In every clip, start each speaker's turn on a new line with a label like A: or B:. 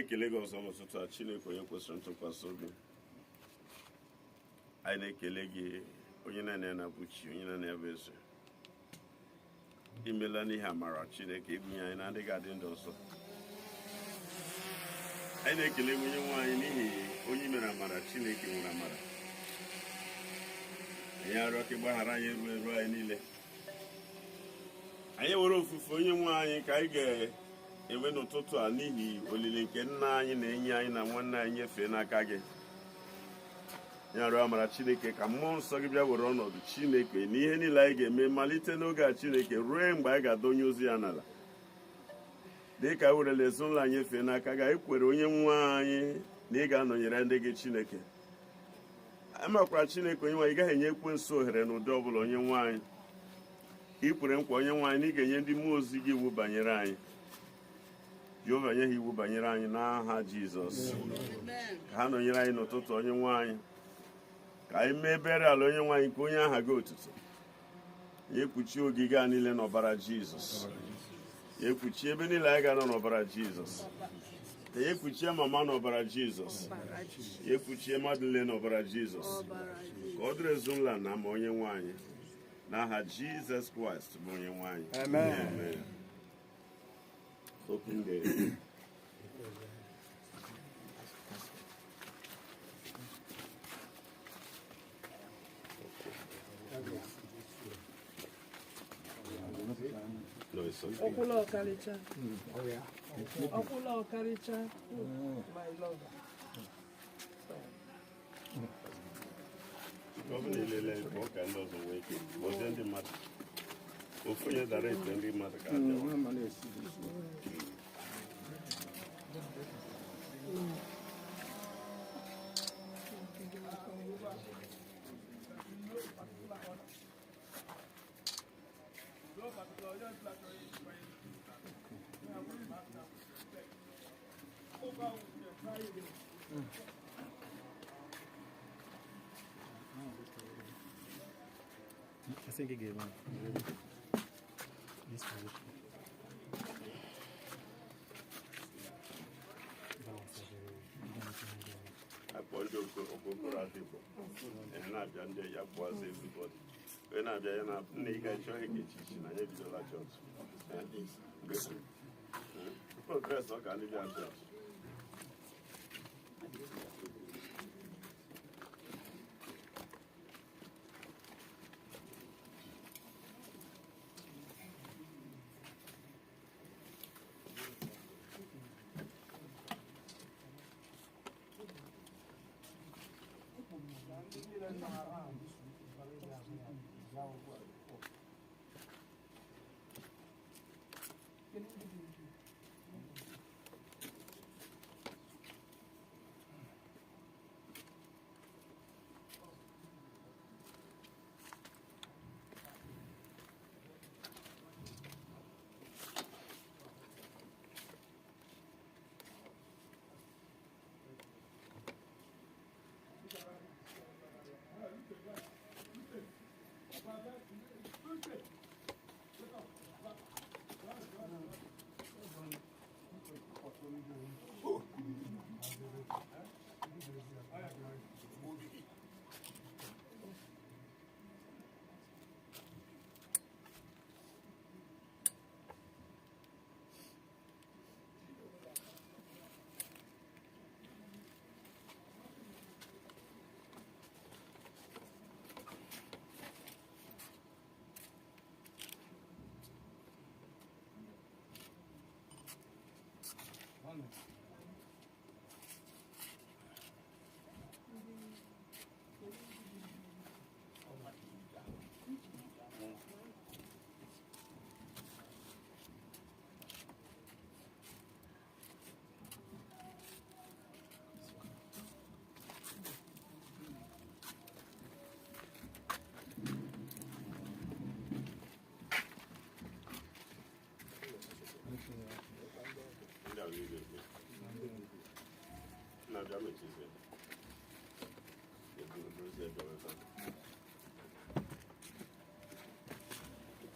A: na-ekele gị ọzọ n'ụtụtụ a Chineke onye kwesịrị ntụkwasị obi. Anyị na-ekele gị onye na-abụ chi, onye na-abụ eze. Imela n'ihe amara Chineke ibunye anyị na adịghị adị ndụ ọzọ. Anyị na-ekele onye nwe anyị n'ihi onye mere amara Chineke nwere amara. Anyị arịọ ka ịgbaghara anyị eru anyị niile. Anyị were ofufe onye nwe anyị ka anyị ga-enwe n'ụtụtụ a n'ihi olili nke nna anyị na-enye anyị na nwanne anyị nyefee n'aka gị. Anyị arịọ amara Chineke ka mmụọ nsọ gị bịa were ọnọdụ Chineke na ihe niile anyị ga-eme malite n'oge a Chineke ruo mgbe anyị ga-adọnye ozi ya n'ala. Dị ka werela ezinụlọ anyị nyefee n'aka gị, anyị kwere onye nwe anyị na ị ga-anọnyere ndị gị Chineke. Anyị makwara Chineke onye nwe anyị gaghị enye ekwensu ohere n'ụdị ọbụla onye nwe anyị. Ka ị kwere nkwa onye nwe anyị na ị ga-enye ndị mmụọ ozi gị iwu banyere anyị. Jehova nye ha iwu banyere anyị n'aha Jizọs. Ka ha nọnyere anyị n'ụtụtụ onye nwe anyị. Ka anyị mee ebere ala onye nwe anyị nke onye aha gị otuto. Ya ekpuchi ogige a niile n'ọbara Jizọs. Ya ekpuchi ebe niile anyị ga-anọ n'ọbara Jizọs. Ya ekpuchie mama n'ọbara Jizọs. Ya ekpuchie mmadụ niile n'ọbara Jizọs. Ka ọ dịrị ezinụlọ na ama onye nwe anyị. N'aha Jizọs Kraịst bụ onye nwe anyị. Amen. Open the no, it's okay.
B: Okula Okaricha. Oh yeah. Okula Okaricha. My love.
A: Governor Lele walk and those awake. Was in the matter. Ofunya direct and the matter.
C: I think he gave one. This position.
A: I point to Okokora people. And I've done the Yapwas everybody. When I've done a nigga church, I have to la church. Progress, I can't even church.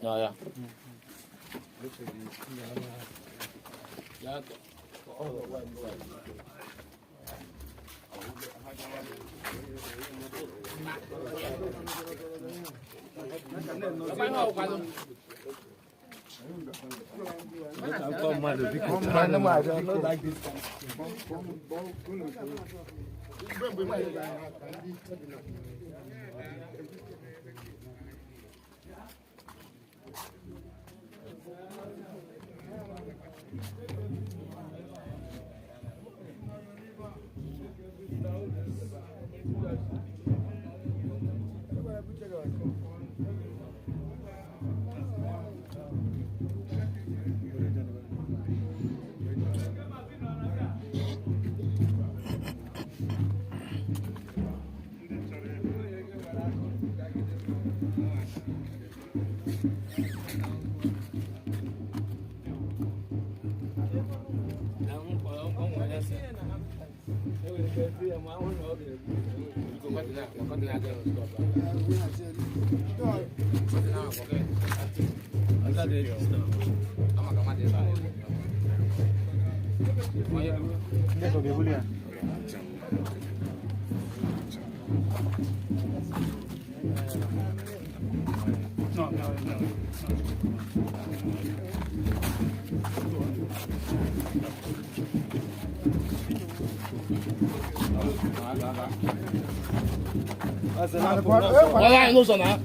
D: Oh, yeah. Olha, não sou nada.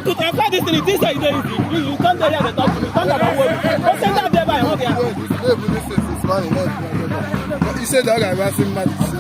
D: To transfer this thing, it is like you come there and talk to me. Come down and work. Don't send that there by one here.
E: You said that guy was in Mazi.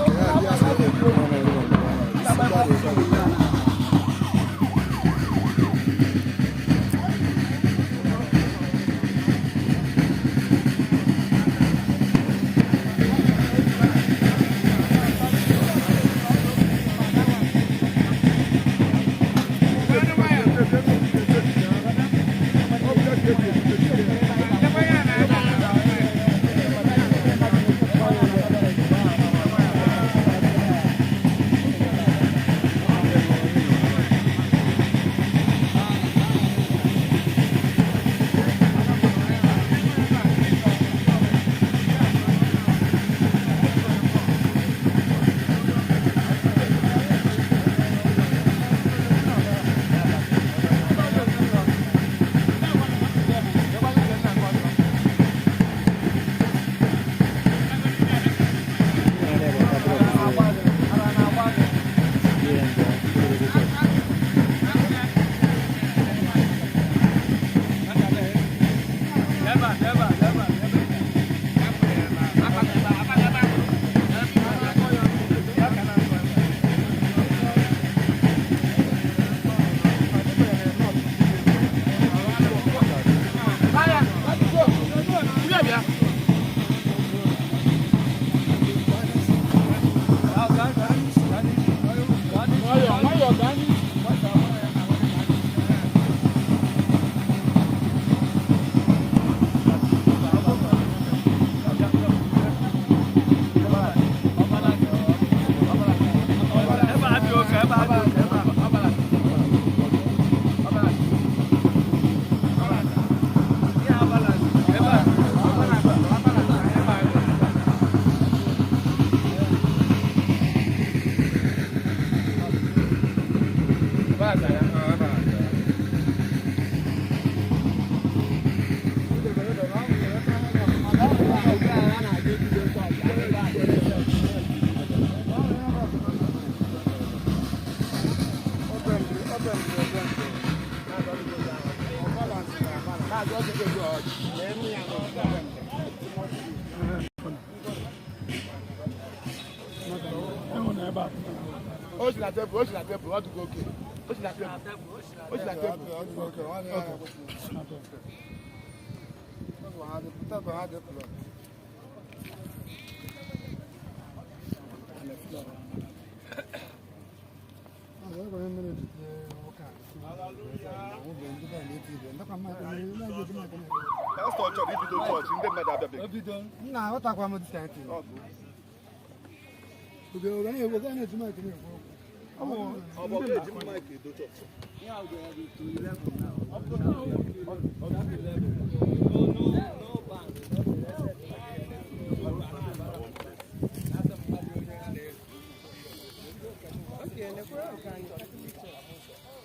F: Nah, what I'm going to say.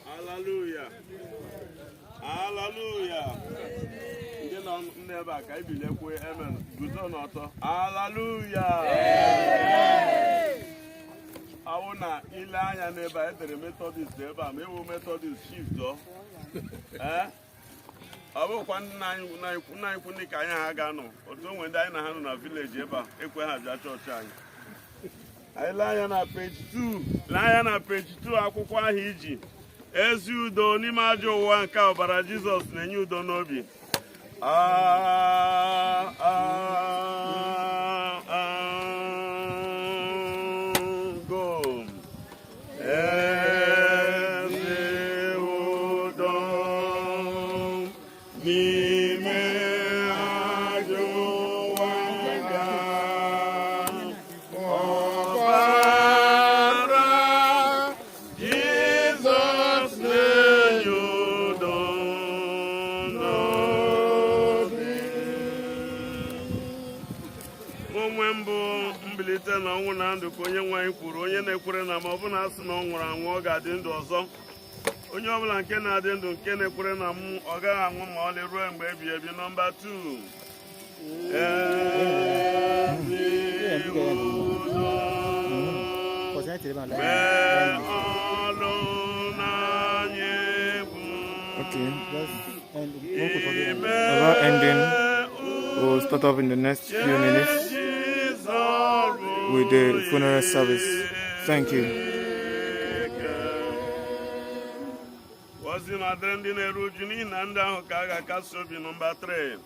A: Hallelujah. Hallelujah. Never can be left with amen. Good or not. Hallelujah. I want to Ilaya never enter Methodist never. Maybe Methodist shift though. Eh? I will 199 Punikaya Hagano. Or don't when I know in a village ever. If we have that church. I lion at page 2. Lion at page 2. Akukwa Hiji. As you don't imagine one cow, but Jesus, and you don't know me. Go. Na ọnwụ na ndụ ka onye nwe anyị kwuru onye na-ekwere na ma ọ bụ na asị na ọ nwụrụ anwụ ọ ga-adị ndụ ọzọ onye ọbụla nke na-adị ndụ nke na-ekwere na m ọ gaghị anwụ ma ọlị ruo mgbe ebi ebi. Nọmba 2
E: Okay. About ending, we'll start off in the next few minutes with the funeral service. Thank you.
A: Ozi na-adịrị ndị na-eru uju n'ihi na ndị ahụ ka a ga-akasi obi. Nọmba 3